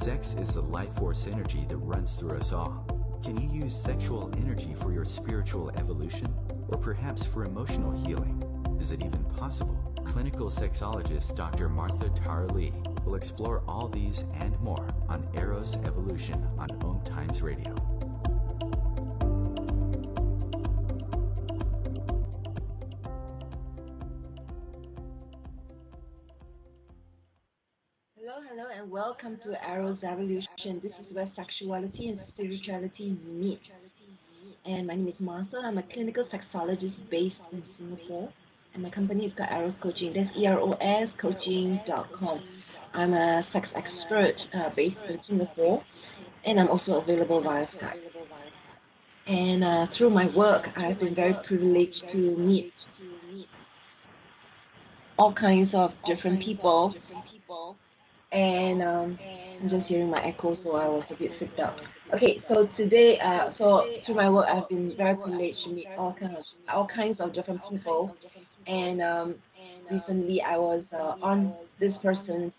Sex is the life force energy that runs through us all. Can you use sexual energy for your spiritual evolution? Or perhaps for emotional healing? Is it even possible? Clinical sexologist Dr. Martha Tar Lee will explore all these and more on Eros Evolution on OMTimes Radio. Hello, and welcome to Eros Evolution. This is where sexuality and spirituality meet. And my name is Martha. I'm a clinical sexologist based in Singapore, and my company is called Eros Coaching. That's EROS Coaching.com. I'm a sex expert based in Singapore, and I'm also available via Skype. And through my work, I've been very privileged to meet all kinds of different people. And I'm just hearing my echo, so I was a bit freaked out. Okay, so today, through my work, I've been very privileged to meet all kinds of different people. And recently, I was on this person's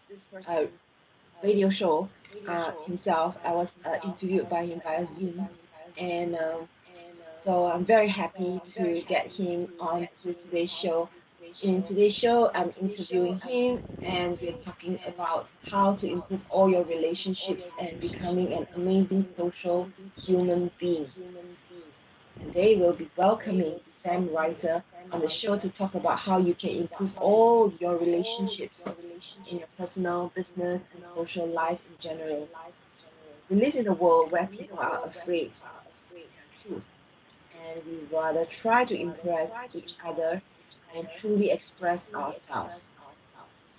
radio show himself. I was interviewed by him via Zoom, and so I'm very happy to get him on to today's show. In today's show, I'm interviewing him, and we're talking about how to improve all your relationships and becoming an amazing social human being. Today, we'll be welcoming Sam Ryter on the show to talk about how you can improve all your relationships in your personal, business, and social life in general. We live in a world where people are afraid of truth, and we rather try to impress each other and truly express ourselves.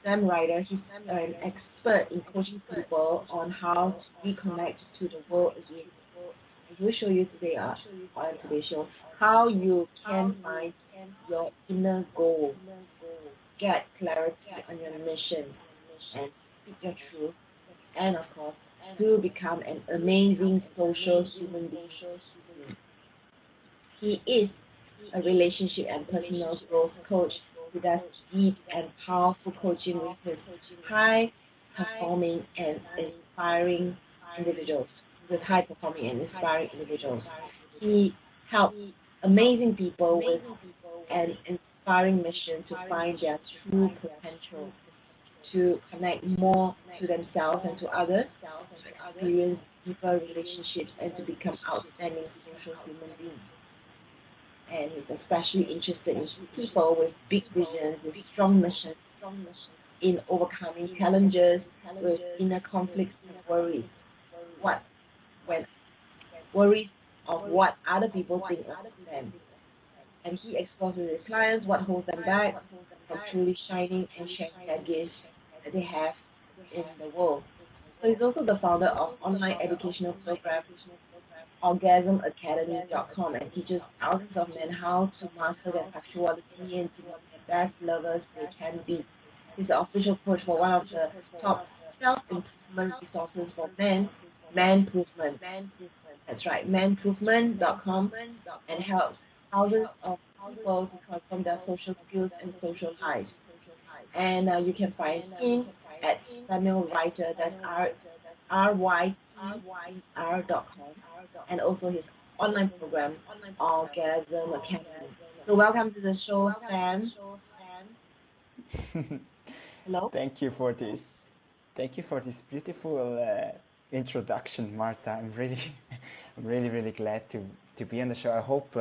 Sam Ryter, he's an expert in coaching people on how to reconnect to the world again. And he'll show you today on today's show how you can find your inner goal, get clarity on your mission, and speak your truth, and of course, to become an amazing social human being. He is a relationship and personal growth coach who does deep and powerful coaching with his high-performing and inspiring individuals. He helps amazing people with an inspiring mission to find their true potential, to connect more to themselves and to others, to experience deeper relationships, and to become outstanding social human beings. And he's especially interested in people with big visions, with strong missions, in overcoming challenges, with inner conflicts and worries. Worries of what other people think of them. And he explores with his clients what holds them back from truly shining and sharing their gifts that they have in the world. So he's also the founder of online educational program orgasmacademy.com, and teaches thousands of men how to master their sexuality and to be the best lovers they can be. He's the official coach for one of the top self-improvement resources for men, Manprovement. That's right, manprovement.com, and helps thousands of people to transform their social skills and social lives. And you can find him at Samuel Ryter, that's RYTER.com, and also his online program, Orgasm Academy. So welcome to the show, Sam. Hello. Thank you for this beautiful introduction, Martha. I'm really glad to be on the show. I hope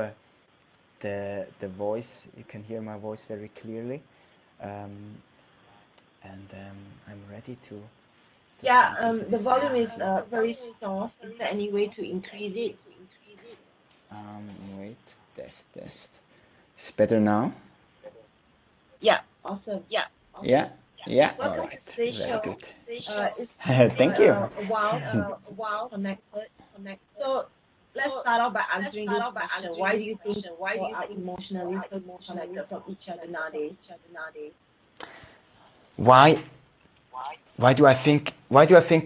the voice, you can hear my voice very clearly, and I'm ready to. The volume is very soft. Is there any way to increase it? Wait, test. It's better now? Yeah, awesome. Yeah. All right. Very good. Thank you. Wow, connected. So let's start off by answering this question. Why do you think people are emotionally so connected from each other nowadays? Why do I think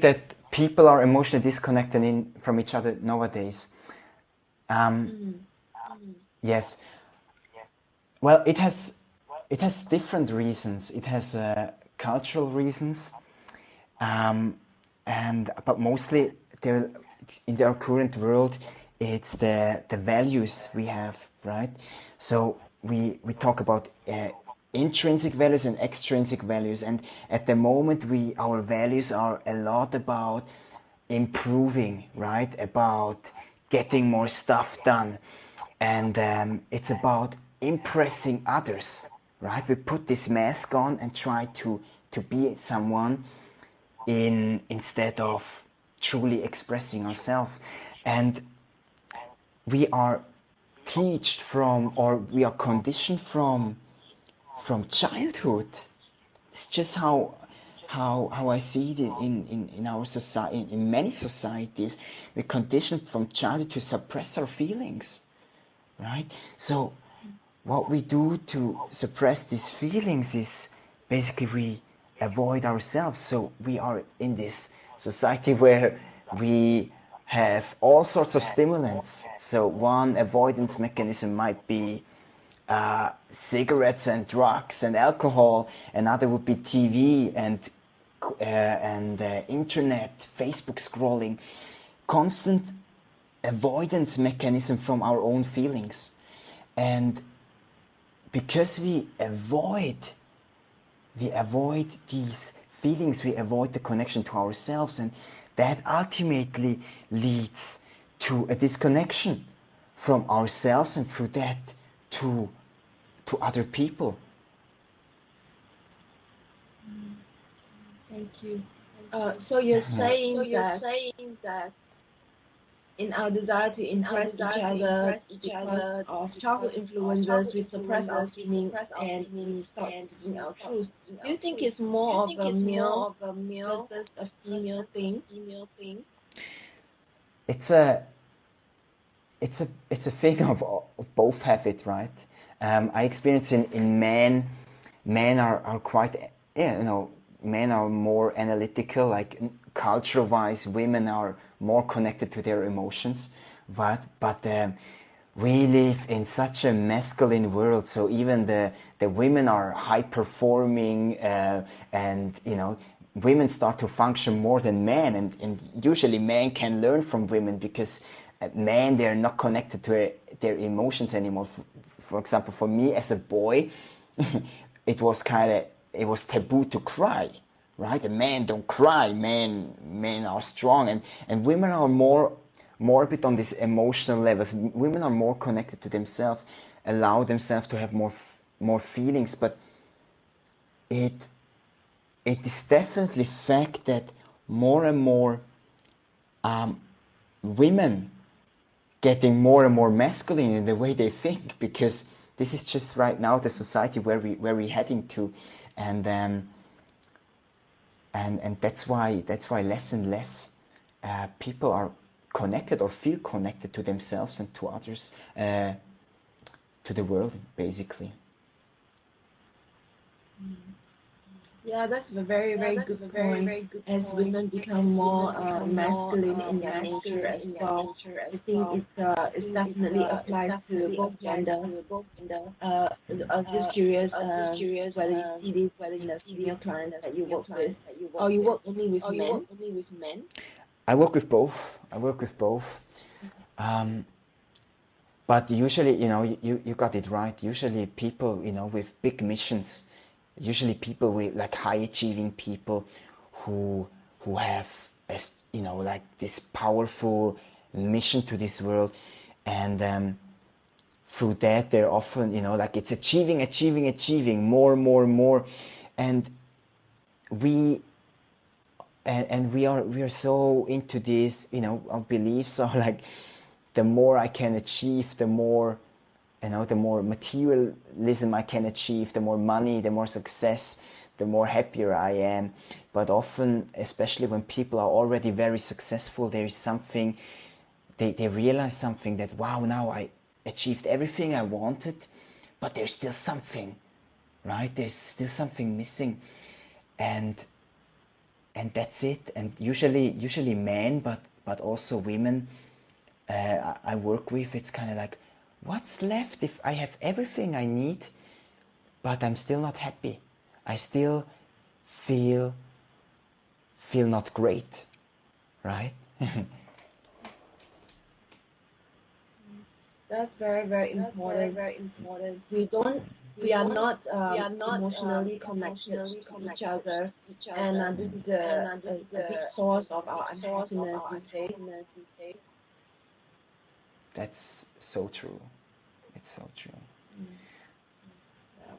that people are emotionally disconnected from each other nowadays? Yes. Well, it has different reasons. It has cultural reasons. but mostly there in our current world, it's the values we have, right? So we talk about intrinsic values and extrinsic values, and at the moment our values are a lot about improving, right? About getting more stuff done, and it's about impressing others, right? We put this mask on and try to be someone instead of truly expressing ourselves. And we are taught from, or we are conditioned from childhood. It's just how I see it in our society, in many societies. We're conditioned from childhood to suppress our feelings, right? So what we do to suppress these feelings is basically we avoid ourselves. So we are in this society where we have all sorts of stimulants. So one avoidance mechanism might be cigarettes and drugs and alcohol. Another would be TV and internet, Facebook scrolling. Constant avoidance mechanism from our own feelings. And because we avoid these feelings, we avoid the connection to ourselves, and that ultimately leads to a disconnection from ourselves, and through that to other people. Thank you. So you're saying that in our desire to impress each other of childhood influences, we suppress our feelings and we start speaking our truth. Do you think it's more of a male versus a female thing? It's a thing of both have it, right? I experience in men are quite, men are more analytical, like culture-wise. Women are more connected to their emotions, but we live in such a masculine world, so even the women are high performing, and women start to function more than men, and usually men can learn from women because men, they're not connected to their emotions anymore. For example, for me as a boy, it was taboo to cry, right? Men don't cry. Men are strong, and women are more a bit on this emotional level. Women are more connected to themselves, allow themselves to have more feelings. But it is definitely fact that more and more women getting more and more masculine in the way they think, because this is just right now the society where we're heading to, and that's why less and less people are connected or feel connected to themselves and to others, to the world, basically. Yeah, that's a very, very good point. As women become more masculine in their nature as well, I think it definitely applies to both gender. I was just curious whether you see this in the female clients that you work with, or you work only with men. I work with both. But usually, you got it right. Usually people, with big missions, usually people with like high achieving people who have like this powerful mission to this world, and through that they're often like it's achieving more, and we are so into this, our beliefs are like, the more I can achieve, the more the more materialism I can achieve, the more money, the more success, the more happier I am. But often, especially when people are already very successful, there is something, they realize something, that wow, now I achieved everything I wanted, but there's still something, right? There's still something missing, and that's it. And usually men, but also women I work with, it's kind of like, what's left if I have everything I need, but I'm still not happy? I still feel not great. right? That's very, very important. We are not emotionally connected to each other, and this is a big source of our unhappiness these days. That's so true. It's so true. Yeah.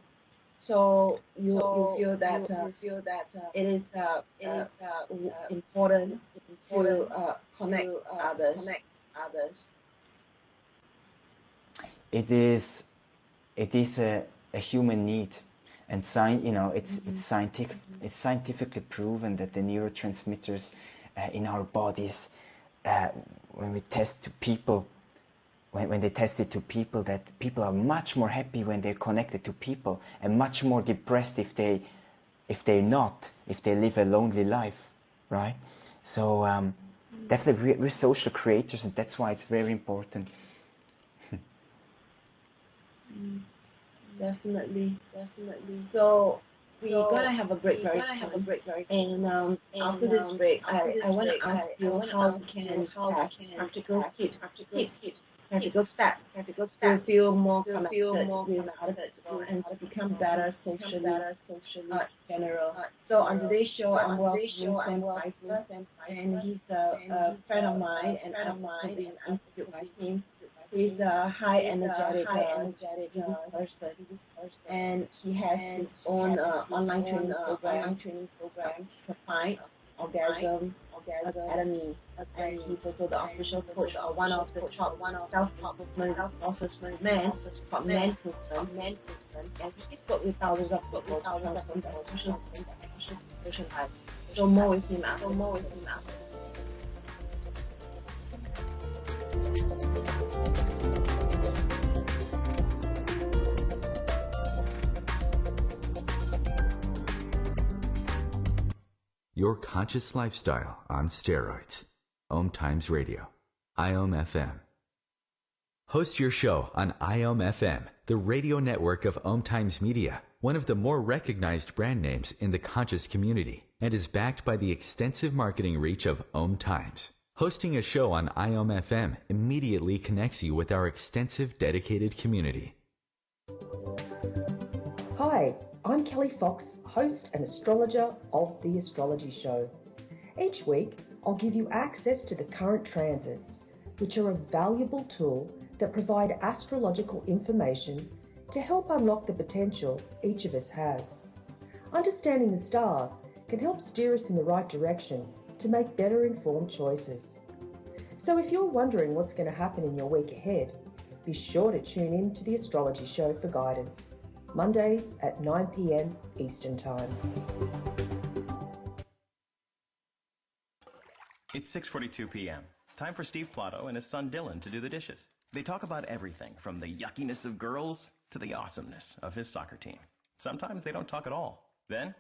So you feel that it is important to connect others. It is a human need, and it's scientifically proven that the neurotransmitters in our bodies, when we test to people, when they test it to people, that people are much more happy when they're connected to people, and much more depressed if they live a lonely life, right? So definitely we're social creators, and that's why it's very important. Definitely. So we're gonna have a break very soon. And after this break, I want to ask you how you can have practical tips, practical steps to feel more connected with other people and to become better socially in general. So on today's show, I'm welcoming Sam Ryter, and he's a friend of mine, and I'm also being interviewed by him. He's a high energetic person, and he has his own online training program. You can find Orgasm Academy, and he's also the official coach of one of the top self-improvement resources for men, called Men Movement, and he spoke with thousands of people to transform their social life. So more with him after. Your conscious lifestyle on steroids. OMTimes Radio. IOM FM. Host your show on IOM FM, the radio network of OMTimes Media, one of the more recognized brand names in the conscious community, and is backed by the extensive marketing reach of OMTimes. Hosting a show on IOM FM immediately connects you with our extensive dedicated community. Hi, I'm Kelly Fox, host and astrologer of The Astrology Show. Each week, I'll give you access to the current transits, which are a valuable tool that provide astrological information to help unlock the potential each of us has. Understanding the stars can help steer us in the right direction to make better informed choices. So if you're wondering what's going to happen in your week ahead, be sure to tune in to The Astrology Show for guidance. Mondays at 9 p.m. Eastern Time. It's 6:42 p.m. Time for Steve Plato and his son Dylan to do the dishes. They talk about everything from the yuckiness of girls to the awesomeness of his soccer team. Sometimes they don't talk at all. Then,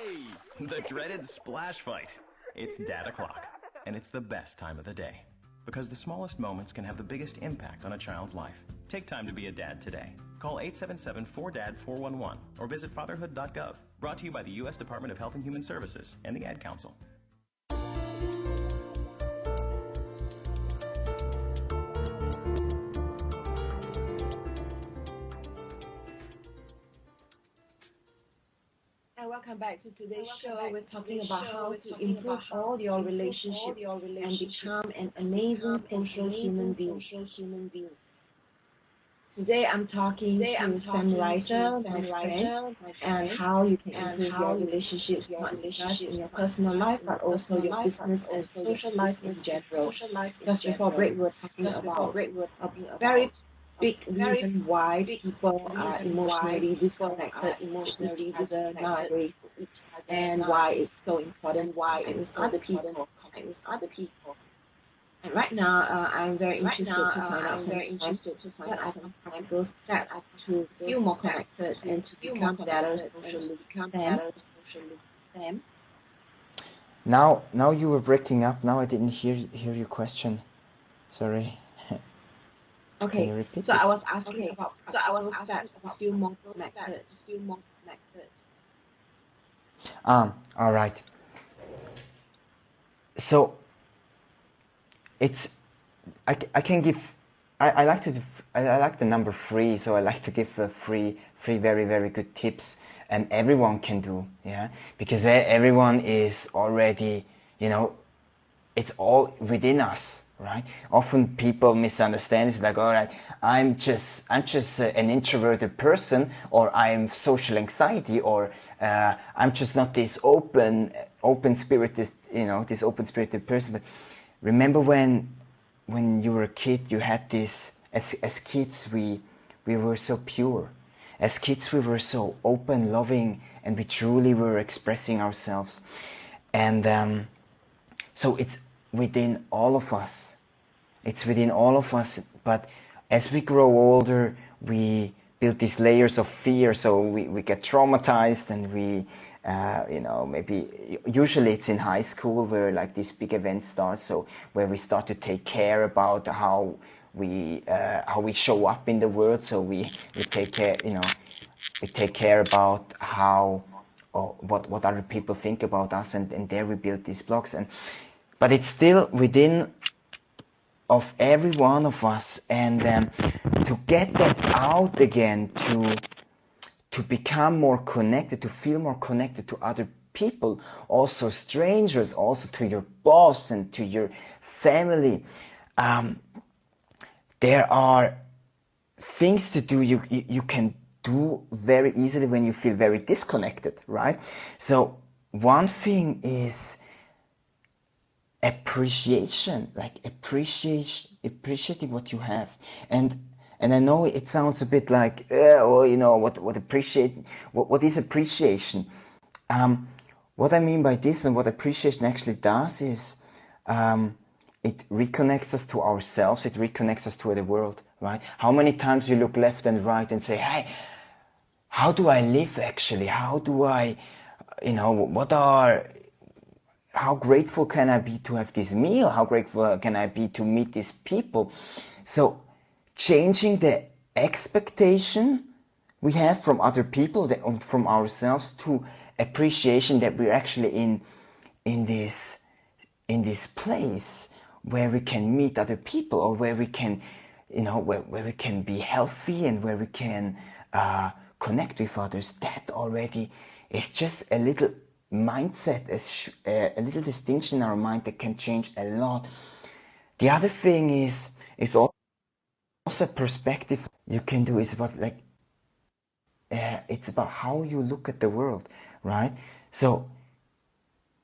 hey, the dreaded splash fight. It's Dad o'clock, and it's the best time of the day because the smallest moments can have the biggest impact on a child's life. Take time to be a dad today. Call 877-4DAD-411 or visit fatherhood.gov. Brought to you by the U.S. Department of Health and Human Services and the Ad Council. Welcome back to today's show. We're talking about how to improve all your relationships and become an amazing social human being. Today I'm talking to Sam Ryter, my friend, and how you can improve your relationships, not just in your personal life, but also your business and social life in general. Just before break, we were talking about a very big reason why people are emotionally disconnected with each other nowadays, and why it's so important, why it is other people. And right now, I'm very interested to find out what are some practical steps to feel more connected and to become better socially. Sam? Now you were breaking up. Now I didn't hear your question. Sorry. Okay. Can you repeat so it? I was asking about practical steps to feel more connected. All right. So it's I can give I like to I like the number 3, so I like to give three very very good tips, and everyone can do, yeah, because everyone is already, you know, it's all within us, right? Often people misunderstand. It's like, all right, I'm just an introverted person, or I'm social anxiety, or I'm just not this open spirited, you know, this open spirited person. But remember when you were a kid, you had this. As kids, we were so pure. As kids, we were so open, loving, and we truly were expressing ourselves. And so it's within all of us. It's within all of us. But as we grow older, we build these layers of fear. So we get traumatized, and we, you know, maybe usually it's in high school where like this big event starts. So where we start to take care about how we show up in the world. So we take care, you know, we take care about how or what other people think about us, and there we build these blocks. But it's still within of every one of us, and to get that out again, to become more connected, to feel more connected to other people, also strangers, also to your boss and to your family. There are things to do you can do very easily when you feel very disconnected, right? So one thing is appreciation, like appreciating what you have. And I know it sounds a bit like, oh, you know, what is appreciation? What I mean by this, and what appreciation actually does, is it reconnects us to ourselves, it reconnects us to the world, right? How many times you look left and right and say, hey, how do I live actually? How do I, you know, how grateful can I be to have this meal? How grateful can I be to meet these people? So changing the expectation we have from other people, from ourselves, to appreciation that we're actually in this place where we can meet other people, or where we can, you know, where we can be healthy, and where we can connect with others. That already is just a little mindset, a little distinction in our mind that can change a lot. The other thing is also perspective you can do, is about like it's about how you look at the world, right? So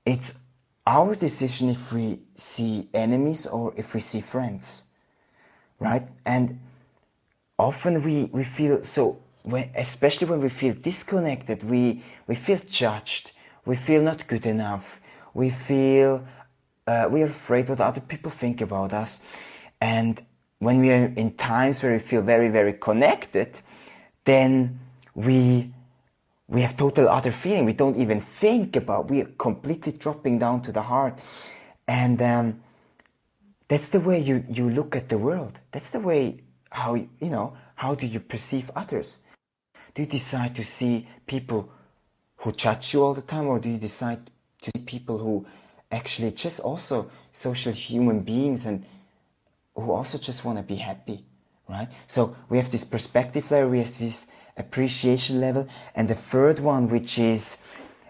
it's our decision if we see enemies or if we see friends, right? And often we feel so, especially when we feel disconnected, we feel judged, we feel not good enough, we feel we are afraid what other people think about us. And when we are in times where we feel very very connected, then we have total other feeling. We don't even think about. We are completely dropping down to the heart, and that's the way you look at the world. That's the way how how do you perceive others? Do you decide to see people who judge you all the time, or do you decide to see people who actually just also social human beings, and who also just want to be happy, right? So we have this perspective layer, we have this appreciation level, and the third one, which is,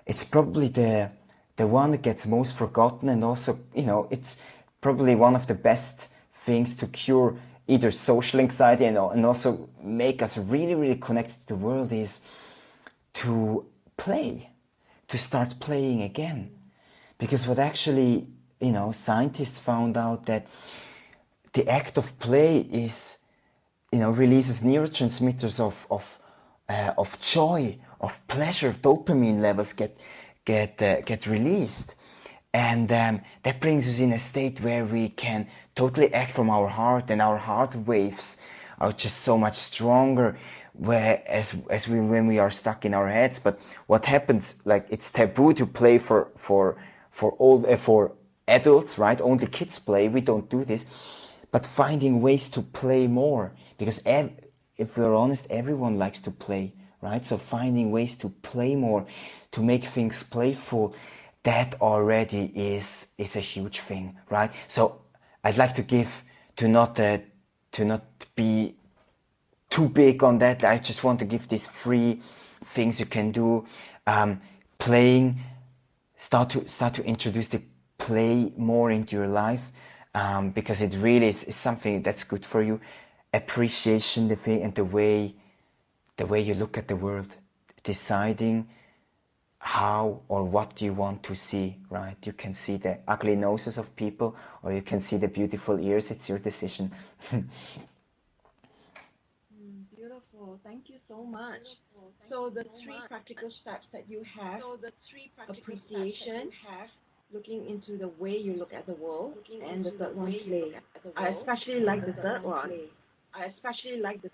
it's probably the one that gets most forgotten, and also, you know, it's probably one of the best things to cure either social anxiety and also make us really really connected to the world, is to play, to start playing again. Because what actually, you know, scientists found out that the act of play is, you know, releases neurotransmitters of joy, of pleasure. Dopamine levels get released, and that brings us in a state where we can totally act from our heart, and our heart waves are just so much stronger. Whereas when we are stuck in our heads. But what happens? Like, it's taboo to play for adults, right? Only kids play. We don't do this. But finding ways to play more, because if we're honest, everyone likes to play, right? So finding ways to play more, to make things playful, that already is a huge thing, right? So I'd like to not be too big on that. I just want to give these 3 things you can do. Playing, start to introduce the play more into your life, because it really is something that's good for you. Appreciation, the way you look at the world, deciding how or what you want to see, right? You can see the ugly noses of people, or you can see the beautiful ears. It's your decision. Beautiful. Thank you so much. So the 3 practical steps that you have: appreciation, looking into the way you look at the world, and the third one, play. I especially like the third one.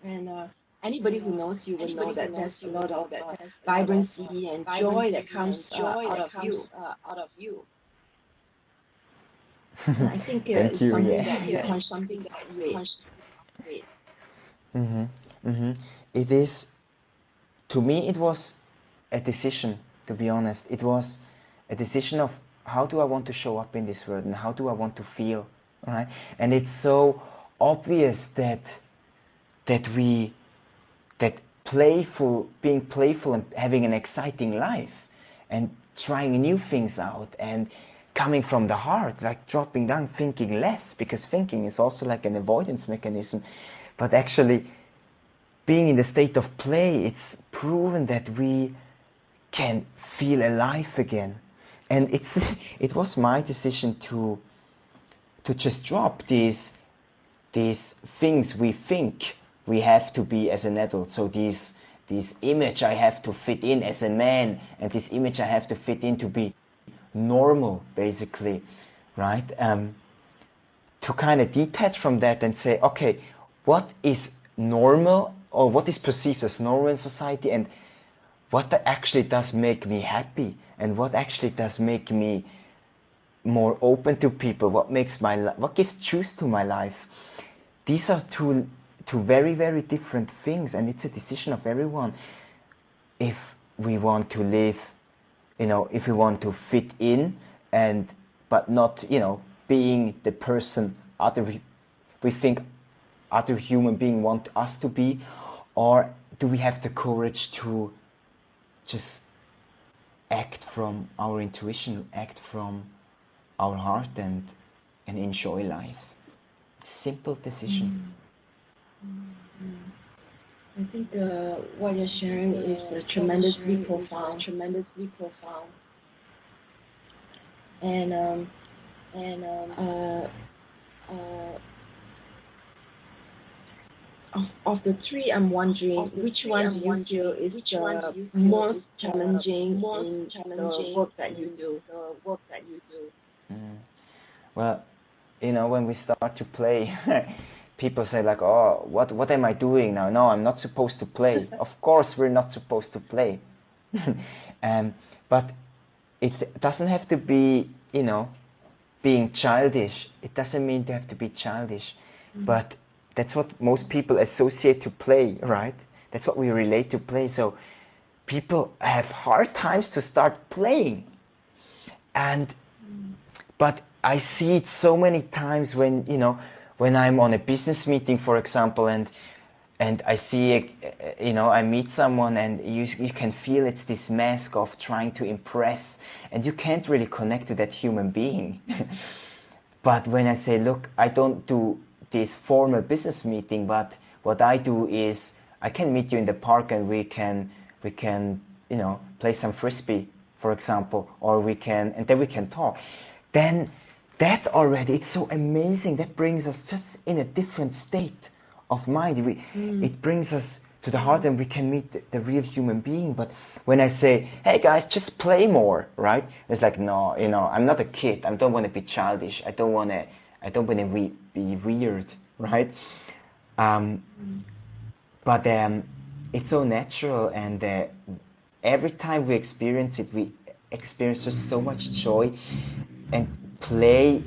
And anybody who knows you will know that there's a lot of vibrancy and joy that comes out of you. And I think Thank it's you. something Yeah. that you concentrate. It is, to me, it was a decision, to be honest. It was a decision of how do I want to show up in this world and how do I want to feel, right? And it's so obvious that being playful and having an exciting life and trying new things out and coming from the heart, like dropping down, thinking less, because thinking is also like an avoidance mechanism. But actually, being in the state of play, it's proven that we can feel alive again. And it was my decision to just drop these things we think we have to be as an adult. So this image I have to fit in as a man, and this image I have to fit in to be normal, basically, right? To kind of detach from that and say, okay, what is normal, or what is perceived as normal in society, and what actually does make me happy, and what actually does make me more open to people, what gives juice to my life. These are two very, very different things, and it's a decision of everyone. If we want to live, if we want to fit in, but not, being the person we think other human beings want us to be, or do we have the courage to just act from our intuition, act from our heart, and enjoy life? Simple decision. I think what you're sharing is tremendously profound. And of the 3, I'm wondering which one do you feel is the most challenging in the work that you do? Well, when we start to play, people say like, oh, what am I doing now? No, I'm not supposed to play. Of course we're not supposed to play. But it doesn't have to be, being childish. It doesn't mean to have to be childish. But that's what most people associate to play, right? That's what we relate to play. So people have hard times to start playing. But I see it so many times when I'm on a business meeting, for example, and I see I meet someone, and you can feel it's this mask of trying to impress, and you can't really connect to that human being. But when I say, look, I don't do this formal business meeting, but what I do is I can meet you in the park, and we can play some frisbee, for example, and then we can talk. Then that already, it's so amazing. That brings us just in a different state of mind. It brings us to the heart, and we can meet the real human being. But when I say, hey guys, just play more, right? It's like, no, I'm not a kid. I don't want to be childish. I don't want to be weird, right? But it's so natural, and every time we experience it, we experience just so much joy and play,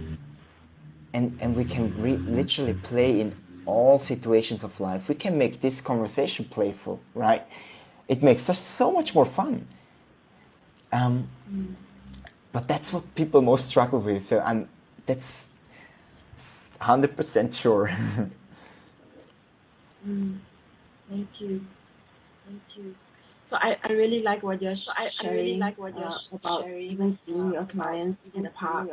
and we can literally play in all situations of life. We can make this conversation playful, right? It makes us so much more fun. But that's what people most struggle with. That's 100% sure. Thank you. Thank you. So I really like what you're sharing about even seeing your clients in the park,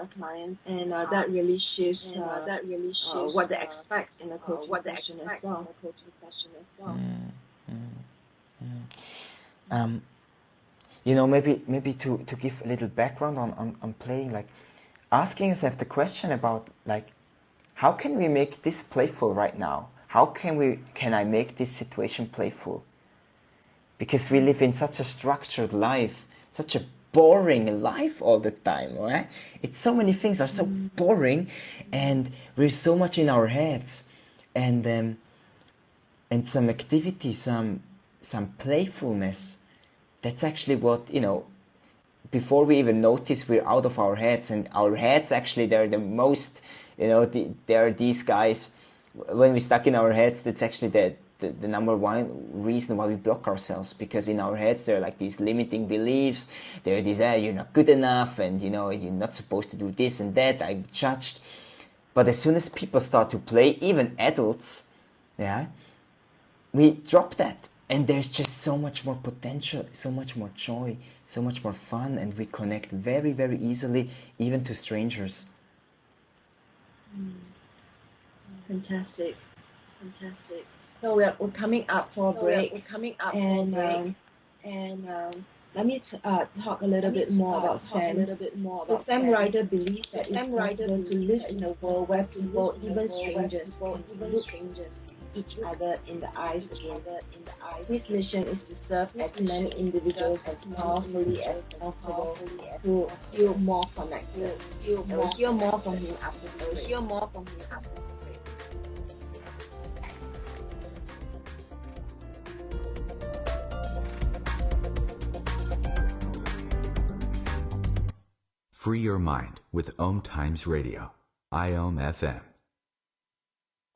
and that really shifts what they expect in a coaching session as well. Maybe to give a little background on playing, like asking yourself the question about like, how can we make this playful right now? How can I make this situation playful? Because we live in such a structured life, such a boring life all the time, right? It's so many things are so boring, and we're so much in our heads, and some activity, some playfulness. That's actually what, before we even notice, we're out of our heads, and our heads actually, they're the most, they're these guys. When we're stuck in our heads, that's actually the number one reason why we block ourselves, because in our heads there are like these limiting beliefs. There are these, you're not good enough, and you're not supposed to do this and that, I'm judged. But as soon as people start to play, even adults, we drop that, and there's just so much more potential, so much more joy, so much more fun, and we connect very, very easily, even to strangers. Fantastic. So we're coming up for a break, and let me talk a little bit more about Sam. So Sam Ryter believes that it's possible to live in a world where people, even strangers, can look each other in the eyes again. His mission is to serve as many individuals as powerfully as possible to feel more connected. We'll hear more from him after the break. Free your mind with OMTimes Radio, IOM FM.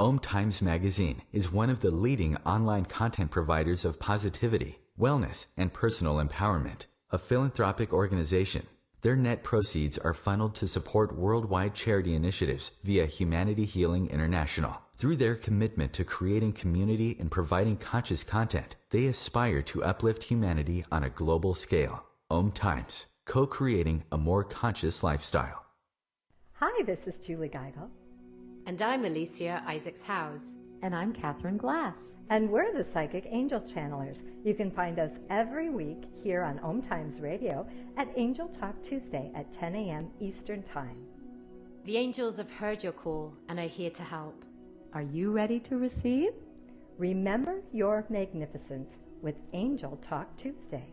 OMTimes Magazine is one of the leading online content providers of positivity, wellness, and personal empowerment, a philanthropic organization. Their net proceeds are funneled to support worldwide charity initiatives via Humanity Healing International. Through their commitment to creating community and providing conscious content, they aspire to uplift humanity on a global scale. OMTimes, co-creating a more conscious lifestyle. Hi, this is Julie Geigel. And I'm Alicia Isaacs-Howes. And I'm Catherine Glass. And we're the Psychic Angel Channelers. You can find us every week here on OMTimes Radio at Angel Talk Tuesday at 10 a.m. Eastern Time. The angels have heard your call and are here to help. Are you ready to receive? Remember your magnificence with Angel Talk Tuesday.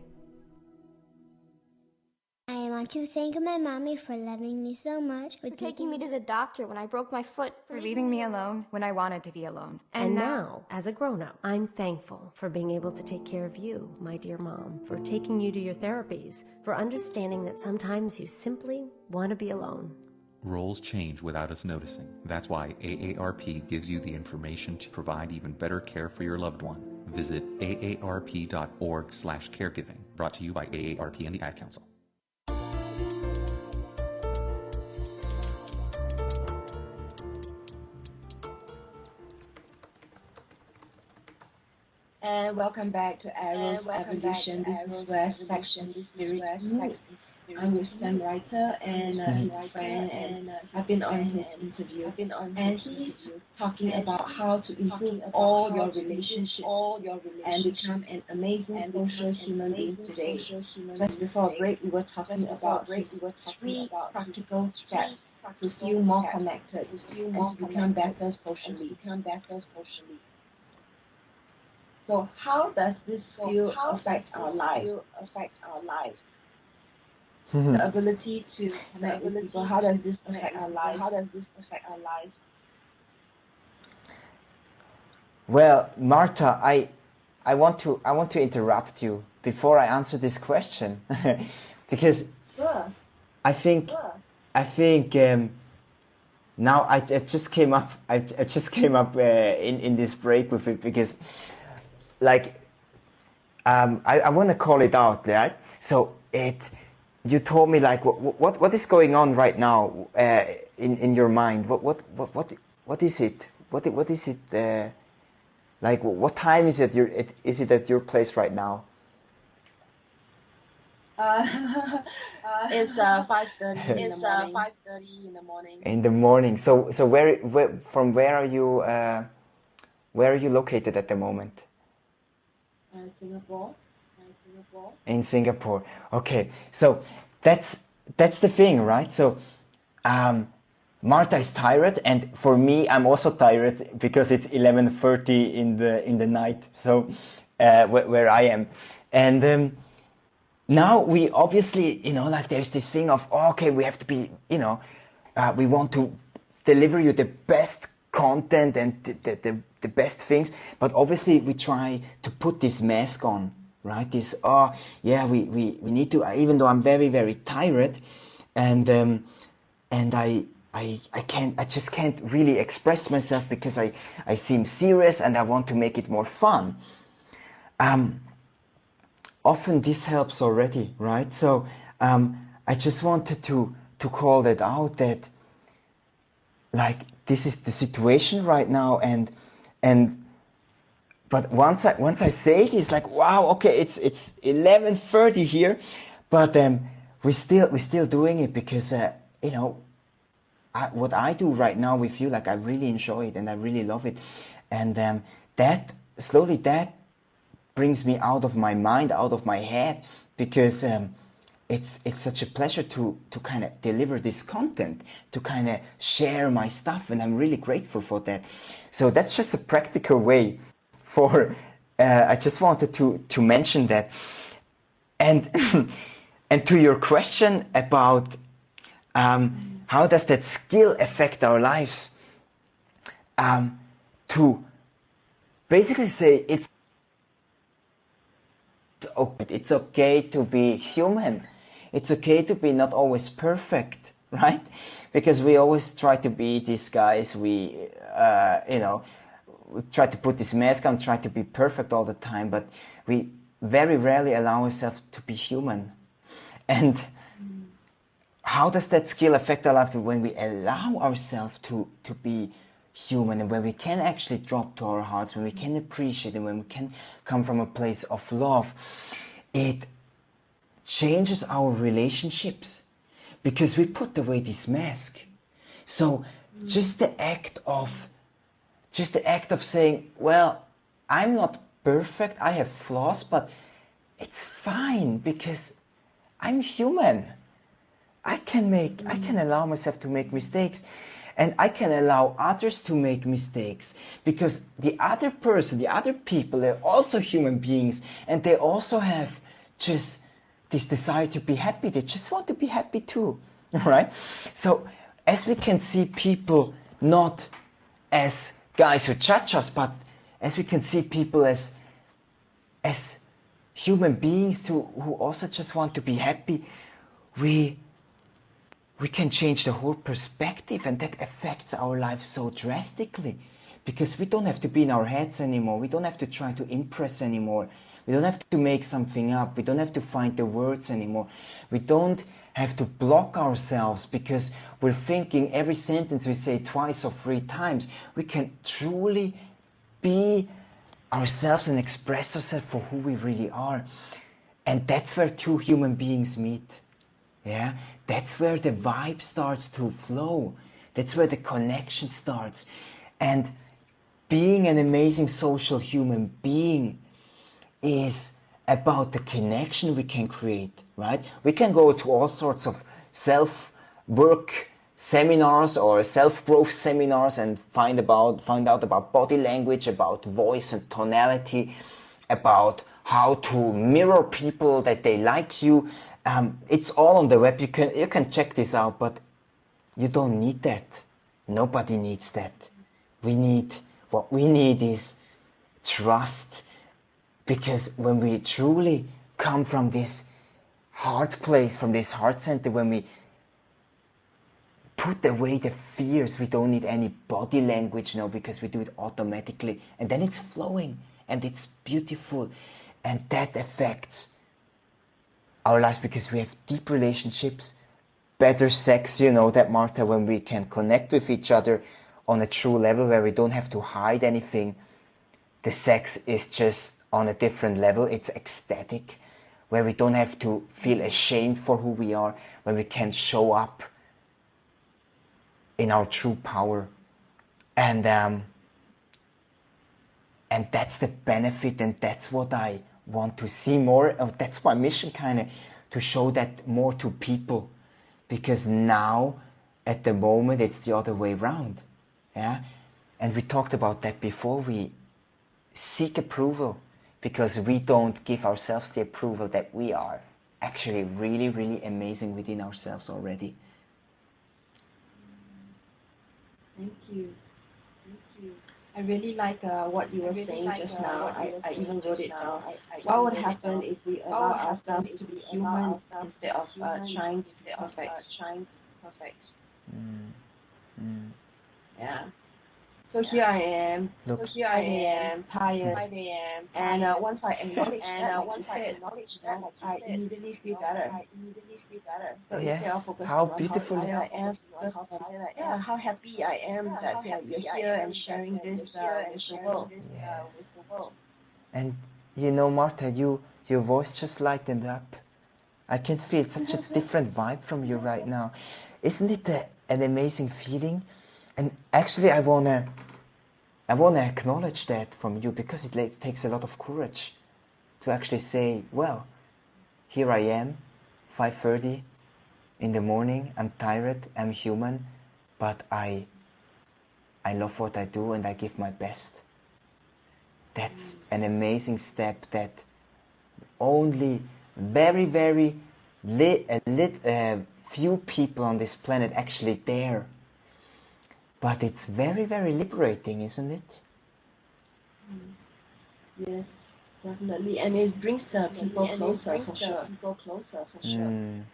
I want to thank my mommy for loving me so much, for taking me to the doctor when I broke my foot, for leaving me alone when I wanted to be alone. And now, as a grown-up, I'm thankful for being able to take care of you, my dear mom, for taking you to your therapies, for understanding that sometimes you simply want to be alone. Roles change without us noticing. That's why AARP gives you the information to provide even better care for your loved one. Visit aarp.org/caregiving. Brought to you by AARP and the Ad Council. And welcome back to Arrow's Evolution. This is where section spirit moves. I'm with Sam Ryter and his friend, and I've been on his interview. And he's talking about how to improve all your relationships and become an amazing social human being today. Just before break, we were talking about 3 practical steps to feel more connected, and to become better socially. So how does this skill affect our lives? The ability to connect with people, how does this affect our lives? Well, Marta, I want to interrupt you before I answer this question because Sure. I think now I just came up in this break with it because I want to call it out, right? So you told me like what is going on right now in your mind? What is it? What is it? Like what time is it? Is it at your place right now? It's 5:30 in the morning. In the morning. So from where are you? Where are you located at the moment? Singapore. In Singapore. Okay, so that's the thing, right? So Marta is tired, and for me, I'm also tired because it's 11:30 in the night. So where I am, and now we obviously, like there's this thing of okay, we have to be, we want to deliver you the best content and the best things, but obviously we try to put this mask on. Right? This we need to. Even though I'm very very tired, and I just can't really express myself because I seem serious and I want to make it more fun. Often this helps already, right? So I just wanted to call that out, that like this is the situation right now, and but once I say it, it's like, wow, okay, it's 11:30 here, but we're still doing it because what I do right now with you, like I really enjoy it and I really love it, and that brings me out of my mind, out of my head, because it's such a pleasure to kind of deliver this content, to kind of share my stuff, and I'm really grateful for that. So that's just a practical way. I just wanted to mention that, and and to your question about how does that skill affect our lives, to basically say it's okay to be human. It's okay to be not always perfect, right? Because we always try to be these guys. We try to put this mask on, try to be perfect all the time, but we very rarely allow ourselves to be human. And how does that skill affect our life? When we allow ourselves to be human, and when we can actually drop to our hearts, when we can appreciate, and when we can come from a place of love, it changes our relationships because we put away this mask. So just the act of saying, well, I'm not perfect, I have flaws, but it's fine because I'm human. I can allow myself to make mistakes, and I can allow others to make mistakes, because the other person, the other people, they're also human beings, and they also have just this desire to be happy. They just want to be happy too, right? So as we can see people not as guys who judge us, but as we can see people as human beings too, who also just want to be happy, we can change the whole perspective, and that affects our life so drastically, because we don't have to be in our heads anymore. We don't have to try to impress anymore. We don't have to make something up. We don't have to find the words anymore. We don't have to block ourselves because we're thinking every sentence we say twice or 3 times. We can truly be ourselves and express ourselves for who we really are. And that's where two human beings meet. Yeah, that's where the vibe starts to flow. That's where the connection starts. And being an amazing social human being is about the connection we can create, right? We can go to all sorts of self-work seminars or self-growth seminars and find out about body language, about voice and tonality, about how to mirror people that they like you. It's all on the web. You can check this out, but you don't need that. Nobody needs that. What we need is trust. Because when we truly come from this heart place, from this heart center, when we put away the fears, we don't need any body language now, because we do it automatically. And then it's flowing and it's beautiful. And that affects our lives because we have deep relationships, better sex, you know that, Martha, when we can connect with each other on a true level where we don't have to hide anything. The sex is just on a different level. It's ecstatic, where we don't have to feel ashamed for who we are, when we can show up in our true power. And that's the benefit, and that's what I want to see more of. That's my mission, kind of, to show that more to people. Because now, at the moment, it's the other way around. Yeah? And we talked about that before. We seek approval because we don't give ourselves the approval that we are actually really, really amazing within ourselves already. Thank you. I really like what you were saying just now. I even wrote it down. What would happen if we allow ourselves to be human instead of trying to be perfect? Yeah. So here I am. Tired. And once I acknowledge that, I immediately feel better. So Yes. instead of focusing How on beautiful how is tired I am, how happy I am that you're here and sharing this with the world. Yes. And you know, Martha, your voice just lightened up. I can feel such a different vibe from you right now. Isn't it an amazing feeling? And actually, I wanna acknowledge that from you, because it takes a lot of courage to actually say, well, here I am, 5:30 in the morning. I'm tired. I'm human, but I love what I do and I give my best. That's an amazing step that only very, very few people on this planet actually dare. But it's very, very liberating, isn't it? Yes, definitely. And it brings people closer, for sure.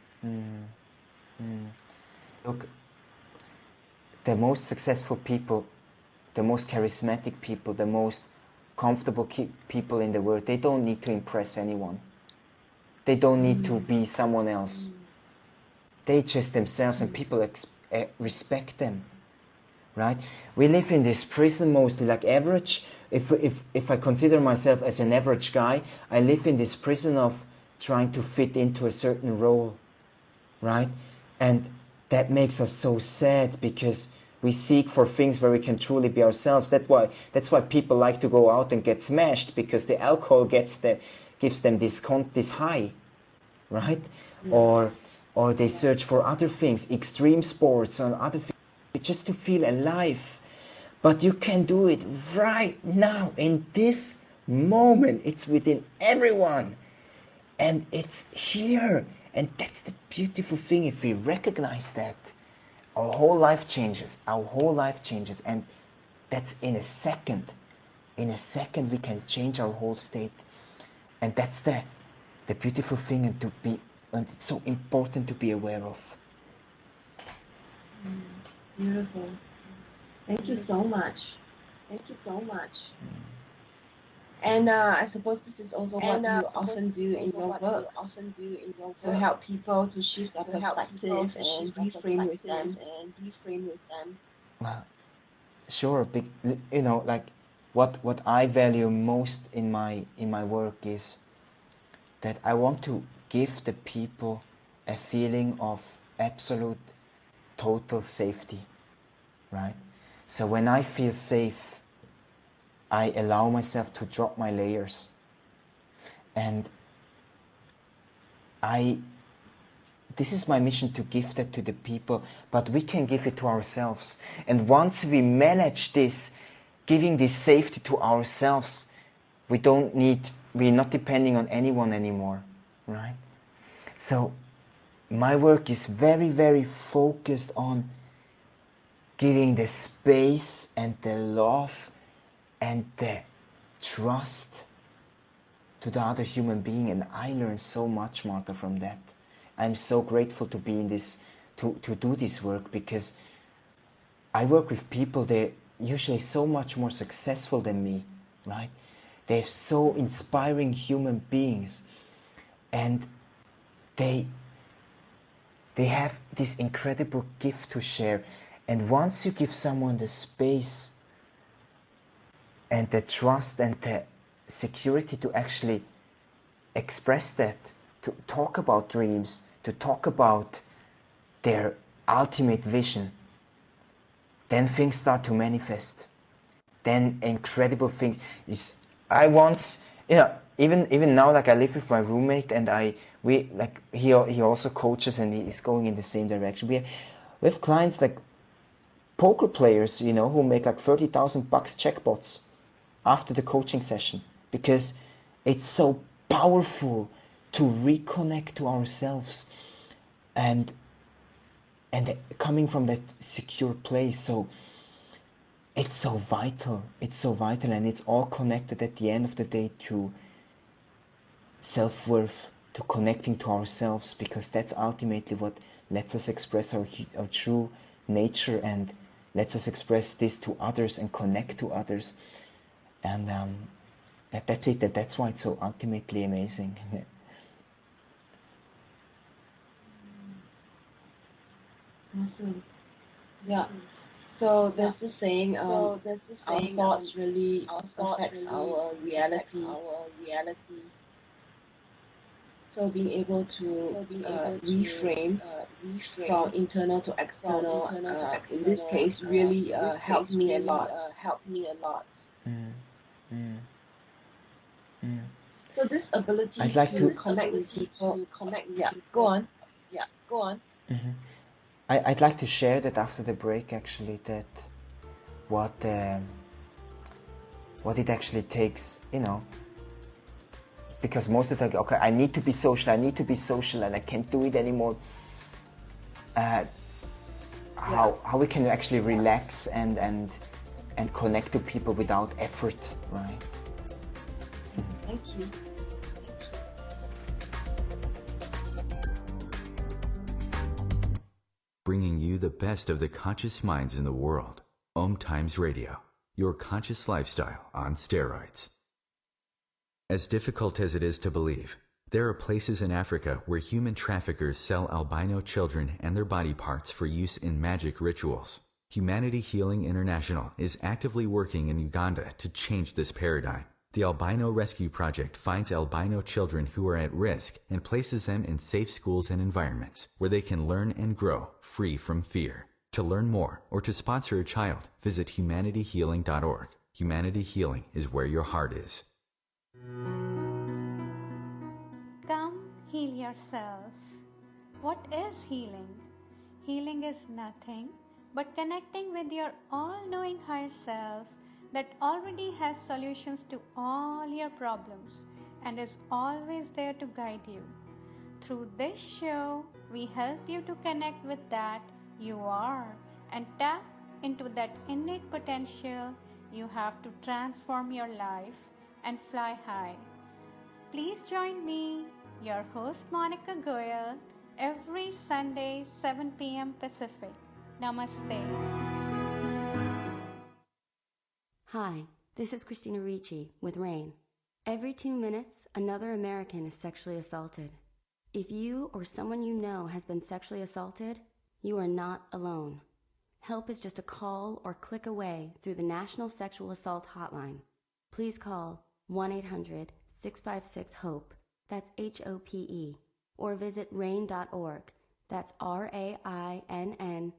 Look, the most successful people, the most charismatic people, the most comfortable people in the world, they don't need to impress anyone. They don't need to be someone else. They just themselves, and people respect them. Right? We live in this prison mostly, like average. If I consider myself as an average guy, I live in this prison of trying to fit into a certain role, right? And that makes us so sad, because we seek for things where we can truly be ourselves. That's why people like to go out and get smashed, because the alcohol gives them this high, right? Yeah. Or they search for other things, extreme sports or other things, just to feel alive. But you can do it right now, in this moment. It's within everyone, and it's here. And that's the beautiful thing. If we recognize that, our whole life changes. And that's in a second. In a second we can change our whole state. And that's the beautiful thing, and it's so important to be aware of. Beautiful. Thank you so much. And I suppose this is also what you often do in your work, to help people to shift their perspective and reframe with them. Well, sure. You know, like what I value most in my work is that I want to give the people a feeling of absolute, total safety, right? So when I feel safe, I allow myself to drop my layers, and this is my mission, to give that to the people, but we can give it to ourselves. And once we manage this, giving this safety to ourselves, we're not depending on anyone anymore, right? So my work is very, very focused on giving the space and the love and the trust to the other human being. And I learn so much, Martha, from that. I'm so grateful to be in this, to do this work, because I work with people, they're usually so much more successful than me, right? They're so inspiring human beings, and they have this incredible gift to share. And once you give someone the space and the trust and the security to actually express that, to talk about dreams, to talk about their ultimate vision, then things start to manifest. Then incredible things. I once, even now, like I live with my roommate, and he also coaches, and he's going in the same direction. We have clients like poker players, who make like $30,000 jackpots after the coaching session, because it's so powerful to reconnect to ourselves and coming from that secure place. So it's so vital, and it's all connected at the end of the day to self-worth, to connecting to ourselves, because that's ultimately what lets us express our true nature and lets us express this to others and connect to others. And that's it. That's why it's so ultimately amazing. Awesome. Yeah. So there's this saying, our thoughts really affect our reality. So being able to reframe from internal to external, in this case, really helped me a lot. So this ability to connect with people. Yeah. Go on. Mm-hmm. I'd like to share that after the break, actually, that what it actually takes, because most of the time, okay, I need to be social, and I can't do it anymore. How we can actually relax and connect to people without effort, right? Thank you. Bringing you the best of the conscious minds in the world. OMTimes Radio, your conscious lifestyle on steroids. As difficult as it is to believe, there are places in Africa where human traffickers sell albino children and their body parts for use in magic rituals. Humanity Healing International is actively working in Uganda to change this paradigm. The Albino Rescue Project finds albino children who are at risk and places them in safe schools and environments where they can learn and grow free from fear. To learn more or to sponsor a child, visit humanityhealing.org. Humanity Healing is where your heart is. Come heal yourself. What is healing? Healing is nothing but connecting with your all-knowing higher self that already has solutions to all your problems and is always there to guide you. Through this show, we help you to connect with that you are and tap into that innate potential you have to transform your life and fly high. Please join me, your host Monica Goyal, every Sunday, 7 p.m. Pacific. Namaste. Hi, this is Christina Ricci with RAIN. Every 2 minutes, another American is sexually assaulted. If you or someone you know has been sexually assaulted, you are not alone. Help is just a call or click away through the National Sexual Assault Hotline. Please call 1-800-656-HOPE, that's HOPE, or visit RAIN.org, that's RAINN.org.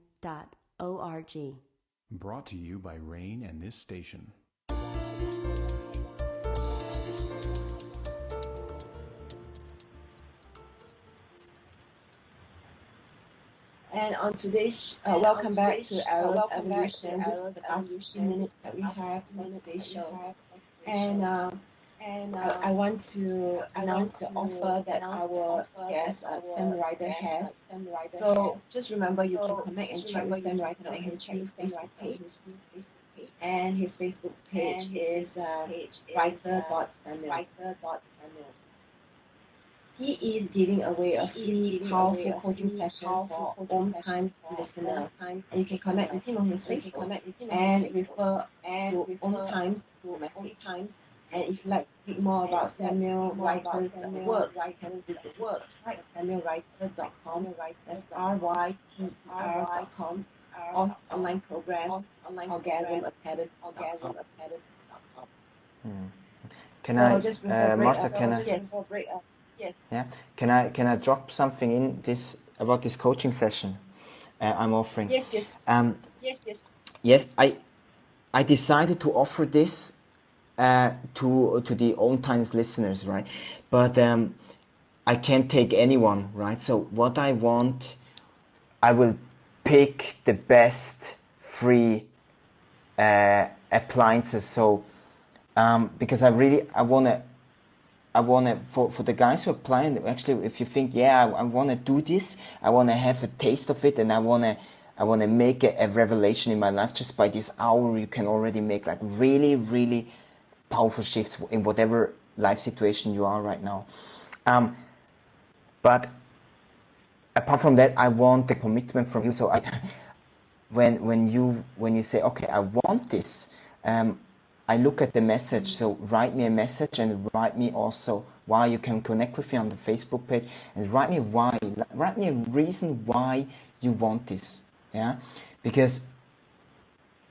Brought to you by RAIN and this station. And on today's, welcome back to Arrow's Evolution. This is the last few minutes that we have on today's show. And I want to announce the offer that our guest, Sam Ryter, has. So just remember, you can connect and chat with Sam Ryter on his Facebook page. And his Facebook page is Ryter.Samuel. He is giving away a free powerful coaching session for OMTimes listeners. And you can connect with him on his Facebook and refer to OMTimes to message. And if you'd like to read more about Samuel Ryter's work, you can visit the website samuelryter.com. That's ryter.com. Or online program, Orgasm Academy. Can I, Martha? Can I? Yes. Yeah. Can I drop something in this about this coaching session I'm offering? Yes. Yes. I decided to offer this to the OMTimes listeners, right? But I can't take anyone, right? So what I want, I will pick the best free appliances. So because I wanna for the guys who apply, and actually if you think, yeah, I wanna do this, I wanna have a taste of it, and I wanna make a revelation in my life. Just by this hour, you can already make like really, really powerful shifts in whatever life situation you are right now. But apart from that, I want the commitment from you. So when you say, okay, I want this, I look at the message. So write me a message and write me also why. You can connect with me on the Facebook page and write me why. Write me a reason why you want this. Yeah, because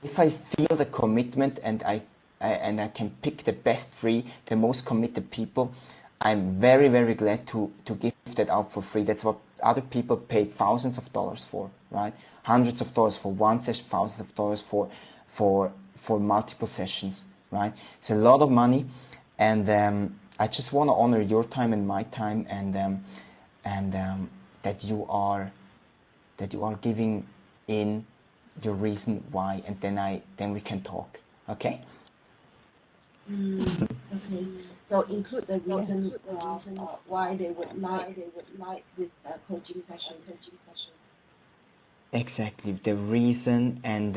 if I feel the commitment and I can pick the best free, the most committed people, I'm very, very glad to give that out for free. That's what other people pay thousands of dollars for, right? Hundreds of dollars for one session, thousands of dollars for multiple sessions, right? It's a lot of money, and I just want to honor your time and my time, and that you are giving in your reason why, and then we can talk, okay? Okay. So include the reason why they would like this coaching session. Exactly, the reason and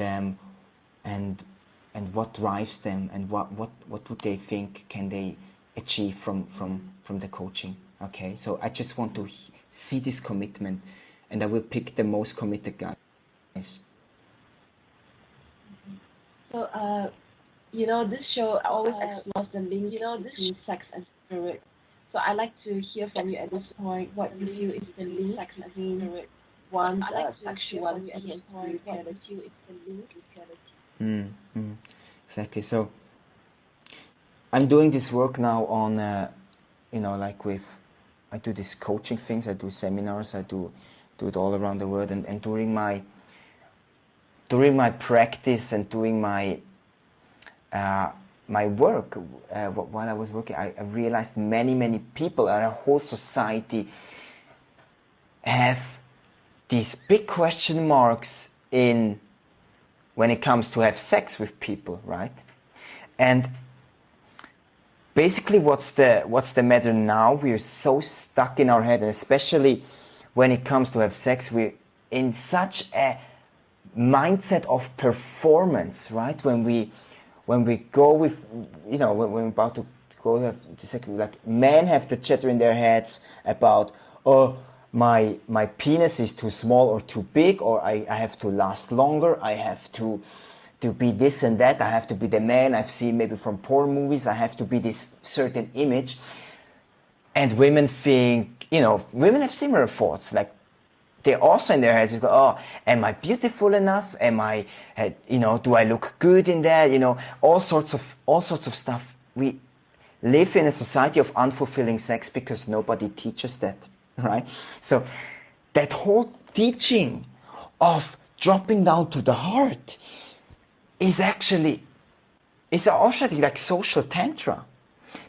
what drives them, and what would they think can they achieve from the coaching. Okay, so I just want to see this commitment, and I will pick the most committed guys. So this show always explores the link between sex and spirit. So I'd like to hear from you at this point what you feel is the link between one's sexuality and spirituality. Exactly. So I'm doing this work now on, I do these coaching things, I do seminars, I do it all around the world, and during my practice and doing my work, while I was working, I realized many people and a whole society have these big question marks when it comes to have sex with people, right? And basically what's the matter now, we're so stuck in our head, and especially when it comes to have sex, we're in such a mindset of performance, right? When we go with, when we're about to go have sex, like men have the chatter in their heads about, oh, my penis is too small or too big, or I have to last longer, I have to be this and that, I have to be the man I've seen maybe from porn movies, I have to be this certain image. And women think, women have similar thoughts, like they're also in their heads, go, oh, am I beautiful enough? Am I, do I look good in that? All sorts of stuff. We live in a society of unfulfilling sex because nobody teaches that, right? So that whole teaching of dropping down to the heart is also like social tantra,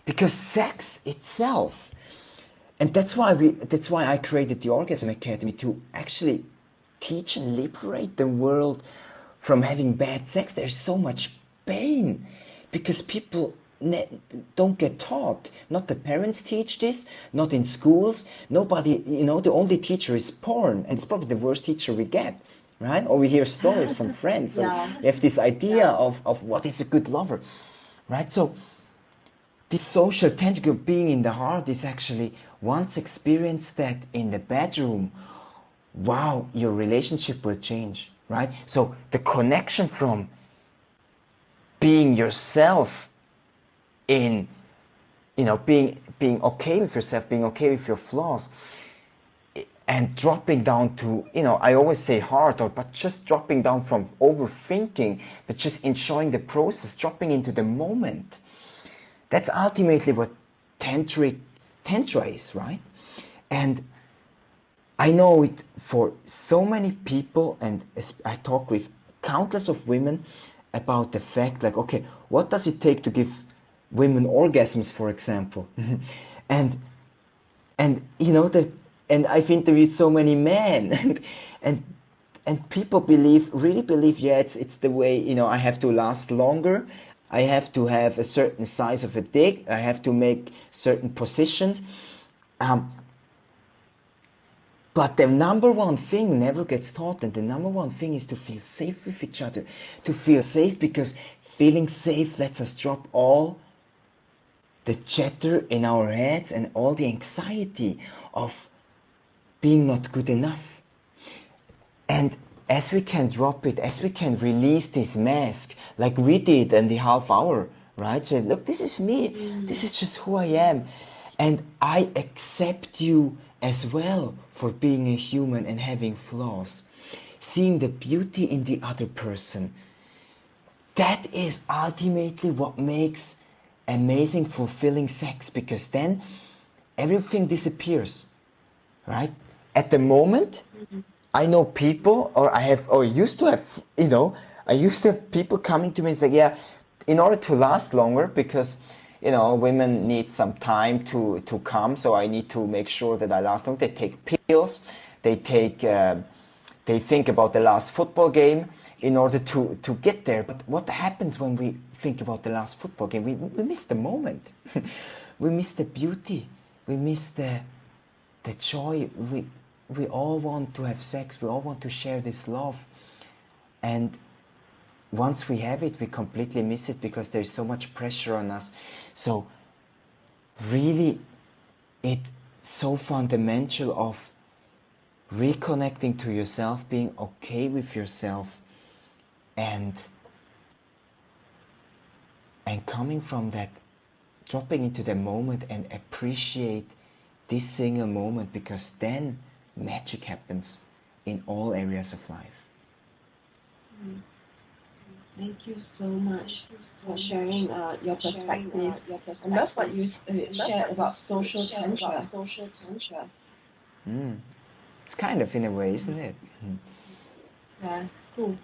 because sex itself. And that's why I created the Orgasm Academy, to actually teach and liberate the world from having bad sex. There's so much pain because people don't get taught. Not the parents teach this, not in schools. Nobody, the only teacher is porn, and it's probably the worst teacher we get, right? Or we hear stories from friends. So we have this idea of what is a good lover, right? So this social tantra of being in the heart is actually, once experienced that in the bedroom, wow, your relationship will change, right? So the connection from being yourself in, being okay with yourself, being okay with your flaws, and dropping down to, I always say harder, but just dropping down from overthinking, but just enjoying the process, dropping into the moment. That's ultimately what Tantra is, right? And I know it for so many people, and I talk with countless of women about the fact, like, okay, what does it take to give women orgasms, for example? and and I've interviewed so many men, and people really believe, yeah, it's the way, I have to last longer, I have to have a certain size of a dick, I have to make certain positions. But the number one thing never gets taught, and the number one thing is to feel safe with each other. To feel safe, because feeling safe lets us drop all the chatter in our heads and all the anxiety of being not good enough. And as we can drop it, as we can release this mask, like we did in the half hour, right? Say, look, this is me. This is just who I am. And I accept you as well for being a human and having flaws. Seeing the beauty in the other person. That is ultimately what makes amazing, fulfilling sex, because then everything disappears, right? At the moment, I know people, or used to have people coming to me and say, yeah, in order to last longer, because women need some time to come, so I need to make sure that I last long. They take pills, they think about the last football game in order to get there. But what happens when we think about the last football game? We miss the moment. We miss the beauty. We miss the joy. We all want to have sex. We all want to share this love. And once we have it, we completely miss it because there's so much pressure on us. So really, it's so fundamental of reconnecting to yourself, being okay with yourself, and coming from that, dropping into the moment and appreciate this single moment, because then magic happens in all areas of life. Thank you so much for sharing your perspective. And that's what you shared about social tantra. It's kind of in a way, isn't it? Yeah, cool.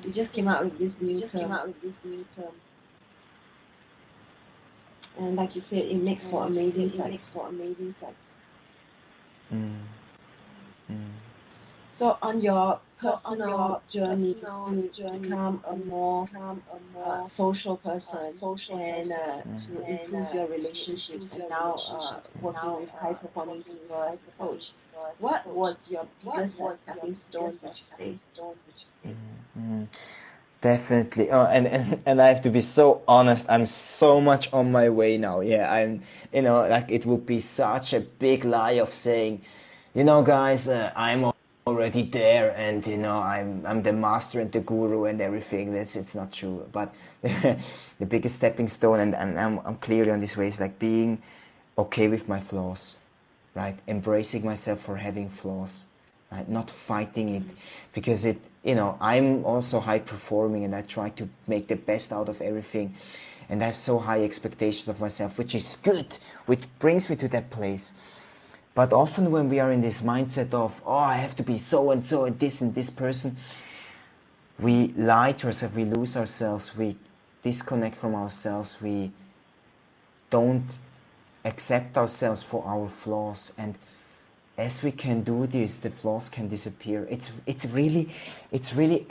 You just came out with this new term. And like you said, it makes for amazing sex. So on your personal journey to become a more social person and to improve your relationships, and now working with high-performing people as a coach, what was your biggest stepping stone, would you say? Definitely. And I have to be so honest, I'm so much on my way now. Yeah, I'm, like it would be such a big lie of saying, guys, I'm already there, and I'm the master and the guru and everything. It's not true. But the biggest stepping stone, and I'm clearly on this way, is like being okay with my flaws, right? Embracing myself for having flaws, right? Not fighting it, because I'm also high performing, and I try to make the best out of everything, and I have so high expectations of myself, which is good, which brings me to that place. But often when we are in this mindset of, I have to be so and so and this person, we lie to ourselves, we lose ourselves, we disconnect from ourselves, we don't accept ourselves for our flaws. And as we can do this, the flaws can disappear. It's really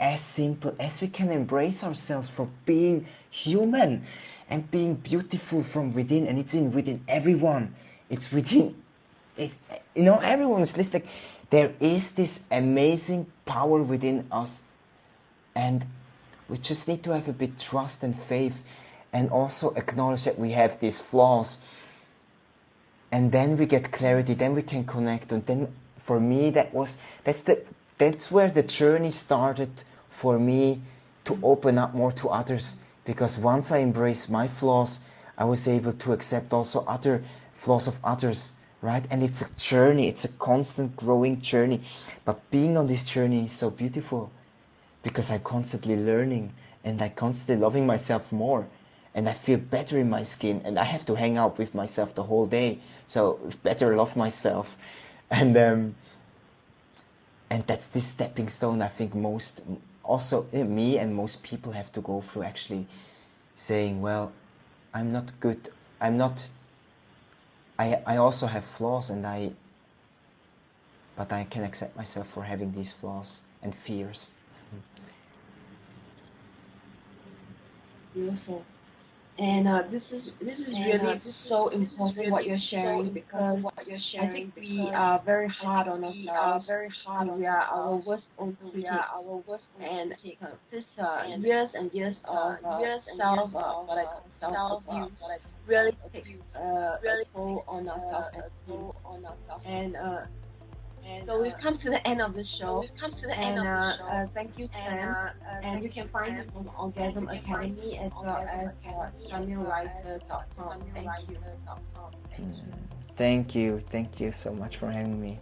as simple as we can embrace ourselves for being human and being beautiful from within, and it's within everyone. It's within everyone's list. Like, there is this amazing power within us, and we just need to have a bit trust and faith, and also acknowledge that we have these flaws, and then we get clarity, then we can connect. And then for me, that's where the journey started for me, to open up more to others, because once I embrace my flaws, I was able to accept also other flaws of others, right? And it's a journey, it's a constant growing journey. But being on this journey is so beautiful because I'm constantly learning and I'm constantly loving myself more. And I feel better in my skin, and I have to hang out with myself the whole day, so better love myself. And that's this stepping stone I think most, also me and most people have to go through, actually saying, well, I'm not good, I also have flaws, but I can accept myself for having these flaws and fears. Beautiful. And this is really so important what you're sharing, because I think we are very hard on ourselves. And we are our worst own critics. And this years and years of self-abuse really takes a toll on our self-esteem. And so we've come to the end of the show. Thank you, Sam. And you can find us on Orgasm Academy as well as SamRyter.com. Thank you. Thank you so much for having me.